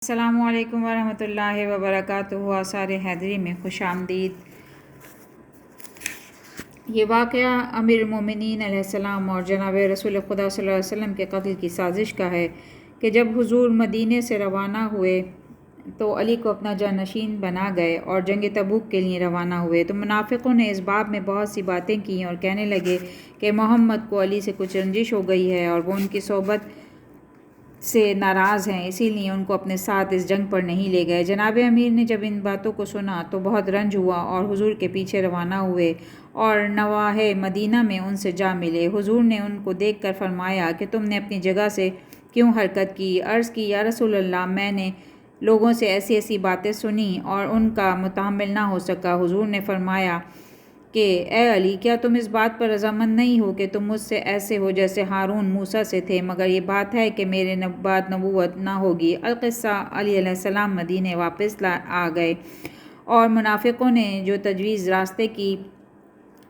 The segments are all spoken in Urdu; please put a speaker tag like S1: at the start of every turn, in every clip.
S1: السلام علیکم ورحمۃ اللہ وبرکاتہ۔ آثار حیدری میں خوش آمدید۔ یہ واقعہ امیر المومنین علیہ السلام اور جناب رسول خدا صلی اللہ علیہ وسلم کے قتل کی سازش کا ہے کہ جب حضور مدینے سے روانہ ہوئے تو علی کو اپنا جانشین بنا گئے اور جنگ تبوک کے لیے روانہ ہوئے تو منافقوں نے اس باب میں بہت سی باتیں کیں اور کہنے لگے کہ محمد کو علی سے کچھ رنجش ہو گئی ہے اور وہ ان کی صحبت سے ناراض ہیں، اسی لیے ان کو اپنے ساتھ اس جنگ پر نہیں لے گئے۔ جناب امیر نے جب ان باتوں کو سنا تو بہت رنج ہوا اور حضور کے پیچھے روانہ ہوئے اور نواحِ مدینہ میں ان سے جا ملے۔ حضور نے ان کو دیکھ کر فرمایا کہ تم نے اپنی جگہ سے کیوں حرکت کی؟ عرض کی یا رسول اللہ، میں نے لوگوں سے ایسی ایسی باتیں سنیں اور ان کا متحمل نہ ہو سکا۔ حضور نے فرمایا کہ اے علی، کیا تم اس بات پر رضامند نہیں ہو کہ تم مجھ سے ایسے ہو جیسے ہارون موسیٰ سے تھے، مگر یہ بات ہے کہ میرے بعد نبوت نہ ہوگی۔ القصہ علی علیہ السلام مدینے واپس آ گئے اور منافقوں نے جو تجویز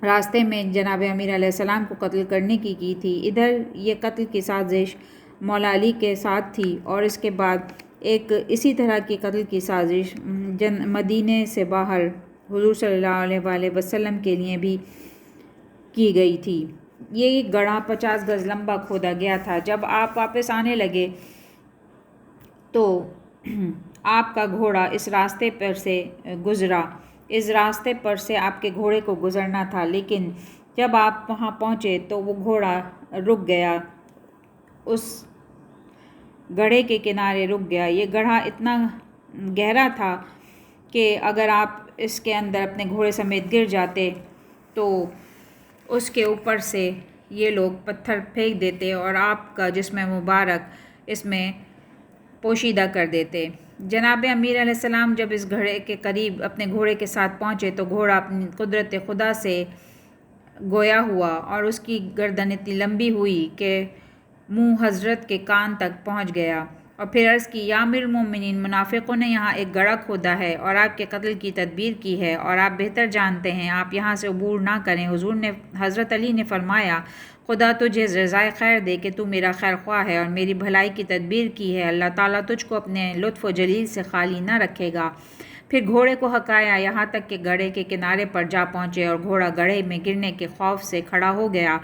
S1: راستے میں جناب امیر علیہ السلام کو قتل کرنے کی تھی، ادھر یہ قتل کی سازش مولا علی کے ساتھ تھی اور اس کے بعد ایک اسی طرح کی قتل کی سازش مدینے سے باہر حضور صلی اللہ علیہ وآلہ وسلم کے لیے بھی کی گئی تھی۔ یہ گڑھا 50 گز لمبا کھودا گیا تھا۔ جب آپ واپس آنے لگے تو آپ کا گھوڑا اس راستے پر سے گزرا۔ اس راستے پر سے آپ کے گھوڑے کو گزرنا تھا، لیکن جب آپ وہاں پہنچے تو وہ گھوڑا رک گیا، اس گڑھے کے کنارے رک گیا۔ یہ گڑھا اتنا گہرا تھا کہ اگر آپ اس کے اندر اپنے گھوڑے سمیت گر جاتے تو اس کے اوپر سے یہ لوگ پتھر پھینک دیتے اور آپ کا جسم مبارک اس میں پوشیدہ کر دیتے۔ جناب امیر علیہ السلام جب اس گڑھے کے قریب اپنے گھوڑے کے ساتھ پہنچے تو گھوڑا اپنی قدرت خدا سے گویا ہوا اور اس کی گردن اتنی لمبی ہوئی کہ منہ حضرت کے کان تک پہنچ گیا، اور پھر عرض کی یا امیر المومنین، منافقوں نے یہاں ایک گڑھا کھودا ہے اور آپ کے قتل کی تدبیر کی ہے اور آپ بہتر جانتے ہیں، آپ یہاں سے عبور نہ کریں۔ حضرت علی نے فرمایا خدا تجھے جزائے خیر دے کہ تو میرا خیر خواہ ہے اور میری بھلائی کی تدبیر کی ہے، اللہ تعالیٰ تجھ کو اپنے لطف و جلیل سے خالی نہ رکھے گا۔ پھر گھوڑے کو ہکایا یہاں تک کہ گڑھے کے کنارے پر جا پہنچے اور گھوڑا گڑھے میں گرنے کے خوف سے کھڑا ہو گیا۔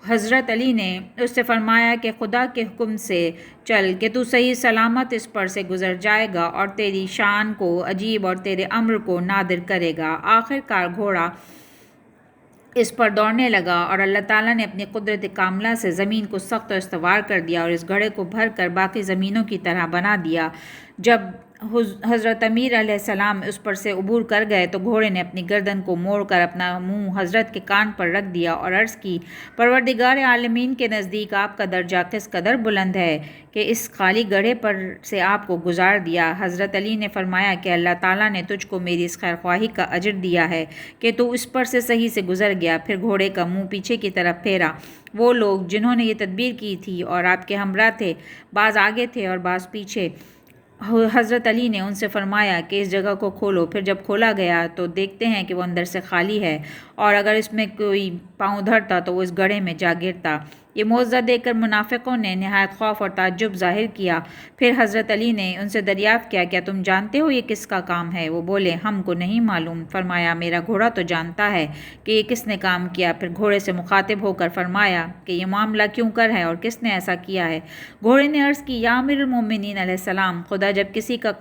S1: حضرت علی نے اس سے فرمایا کہ خدا کے حکم سے چل کہ تو صحیح سلامت اس پر سے گزر جائے گا اور تیری شان کو عجیب اور تیرے امر کو نادر کرے گا۔ آخر کار گھوڑا اس پر دوڑنے لگا اور اللہ تعالیٰ نے اپنی قدرت کاملہ سے زمین کو سخت و استوار کر دیا اور اس گڑھے کو بھر کر باقی زمینوں کی طرح بنا دیا۔ جب حضرت امیر علیہ السلام اس پر سے عبور کر گئے تو گھوڑے نے اپنی گردن کو موڑ کر اپنا منہ حضرت کے کان پر رکھ دیا اور عرض کی پروردگار عالمین کے نزدیک آپ کا درجہ کس قدر بلند ہے کہ اس خالی گڑھے پر سے آپ کو گزار دیا۔ حضرت علی نے فرمایا کہ اللہ تعالیٰ نے تجھ کو میری اس خیر خواہی کا اجر دیا ہے کہ تو اس پر سے صحیح سے گزر گیا۔ پھر گھوڑے کا منہ پیچھے کی طرف پھیرا۔ وہ لوگ جنہوں نے یہ تدبیر کی تھی اور آپ کے ہمراہ تھے، بعض آگے تھے اور بعض پیچھے۔ حضرت علی نے ان سے فرمایا کہ اس جگہ کو کھولو۔ پھر جب کھولا گیا تو دیکھتے ہیں کہ وہ اندر سے خالی ہے اور اگر اس میں کوئی پاؤں دھرتا تو وہ اس گڑھے میں جا گرتا۔ یہ معجزہ دیکھ کر منافقوں نے نہایت خوف اور تعجب ظاہر کیا۔ پھر حضرت علی نے ان سے دریافت کیا کیا تم جانتے ہو یہ کس کا کام ہے؟ وہ بولے ہم کو نہیں معلوم۔ فرمایا میرا گھوڑا تو جانتا ہے کہ یہ کس نے کام کیا۔ پھر گھوڑے سے مخاطب ہو کر فرمایا کہ یہ معاملہ کیوں کر ہے اور کس نے ایسا کیا ہے؟ گھوڑے نے عرض کی یا امیر المومنین علیہ السلام، خدا جب کسی کا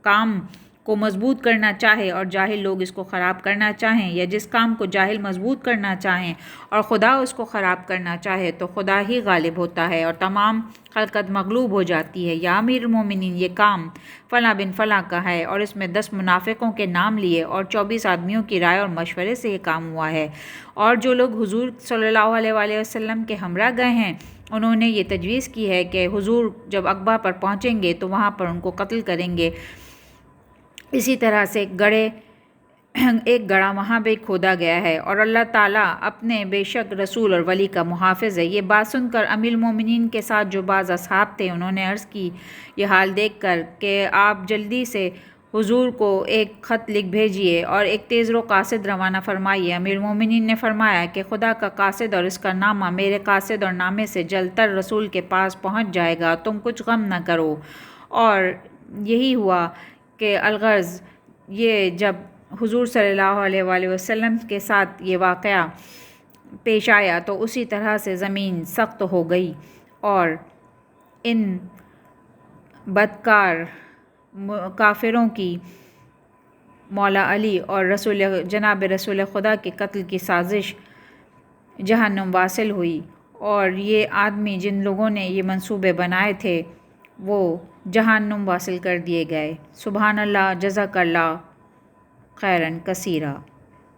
S1: کام کو مضبوط کرنا چاہے اور جاہل لوگ اس کو خراب کرنا چاہیں، یا جس کام کو جاہل مضبوط کرنا چاہیں اور خدا اس کو خراب کرنا چاہے تو خدا ہی غالب ہوتا ہے اور تمام خلقت مغلوب ہو جاتی ہے۔ یا امیر المومنین، یہ کام فلاں بن فلاں کا ہے، اور اس میں 10 منافقوں کے نام لیے اور 24 آدمیوں کی رائے اور مشورے سے یہ کام ہوا ہے، اور جو لوگ حضور صلی اللہ علیہ وآلہ وسلم کے ہمراہ گئے ہیں انہوں نے یہ تجویز کی ہے کہ حضور جب عقبہ پر پہنچیں گے تو وہاں پر ان کو قتل کریں گے۔ اسی طرح سے ایک گڑھا وہاں بھی کھودا گیا ہے اور اللہ تعالیٰ اپنے بے شک رسول اور ولی کا محافظ ہے۔ یہ بات سن کر امیر المومنین کے ساتھ جو بعض اصحاب تھے انہوں نے عرض کی یہ حال دیکھ کر کہ آپ جلدی سے حضور کو ایک خط لکھ بھیجیے اور ایک تیز رو قاصد روانہ فرمائیے۔ امیر المومنین نے فرمایا کہ خدا کا قاصد اور اس کا نامہ میرے قاصد اور نامے سے جلد تر رسول کے پاس پہنچ جائے گا، تم کچھ غم نہ کرو اور یہی ہوا کہ الغرض یہ جب حضور صلی اللہ علیہ وآلہ وسلم کے ساتھ یہ واقعہ پیش آیا تو اسی طرح سے زمین سخت ہو گئی اور ان بدکار کافروں کی مولا علی اور جناب رسول خدا کے قتل کی سازش جہنم واصل ہوئی، اور یہ آدمی جن لوگوں نے یہ منصوبے بنائے تھے وہ جہنم واصل کر دیے گئے۔ سبحان اللہ، جزاک اللہ خیرن کثیرہ۔